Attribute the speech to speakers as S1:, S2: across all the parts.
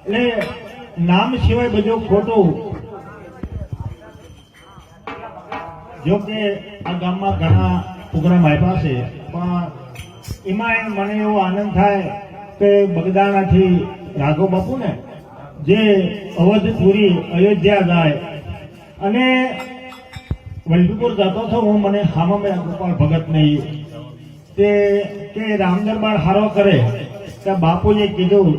S1: એટલે નામ સિવાય બધું ખોટું. જો કે આ ગામમાં ઘણા પ્રોગ્રામ આપ્યા છે, પણ એમાં મને એવો આનંદ થાય કે બગદાણાથી રાઘવ બાપુ ને જે અવધપુરી અયોધ્યા જાય અને વલ્લભીપુર જતો હતો, હું મને હામાં ગોપાલ ભગત નહીં તે કે રામદરબાર હારો કરે ત્યાં બાપુએ કીધું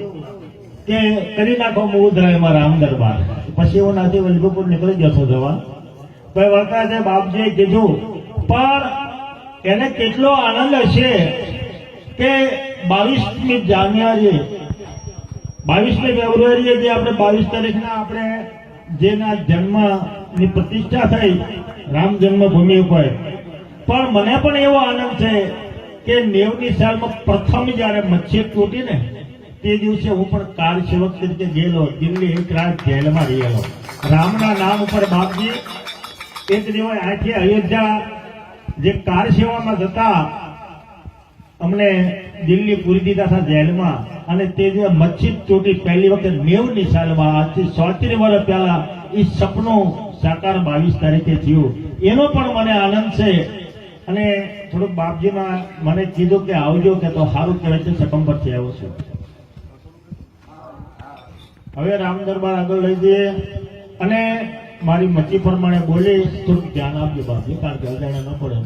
S1: કે કરી નાખો મુદ્રામાં રામદરબાર. પછી હું નાથી વલ્લભીપુર નીકળી જતો જવા તો વખતે બાપજીએ કીધું, પણ એને કેટલો આનંદ હશે કે 22મી જાન્યુઆરી 22મી ફેબ્રુઆરીએ જે આપણે 22 તારીખના આપણે જેના જન્મની પ્રતિષ્ઠા થઈ રામ જન્મભૂમિ ઉપર, પણ મને પણ એવો આનંદ છે કે 90ની સાલમાં પ્રથમ જયારે મચ્છી તૂટી ને તે દિવસે હું પણ કાર સેવક તરીકે ગયેલો દિલ્હી, એક રાત જેલમાં રહેલો. રામના નામ ઉપર બાપજી એક દિવસ આથી અયોધ્યા જે કાર સેવામાં જતા અમને દિલ્હી પૂરી દીધા હતા જેલમાં, અને તે જે મસ્જિદ તૂટી પહેલી વખત 90ની સાલમાં, આજથી 34 વર્ષ પહેલા એ સપનું સાકાર 22 તારીખે થયું. એનો પણ મને આનંદ છે. અને થોડુંક બાપજીમાં મને કીધું કે આવજો, કે તો સારું કહેવાય છે સકમ પરથી આવ્યો છે. હવે રામ દરબાર આગળ લઈ જઈએ અને મારી મચ્છી પ્રમાણે બોલી થોડુંક ધ્યાન આપજો બાપજી, કારણ કે અજાણ્યા ન પડે.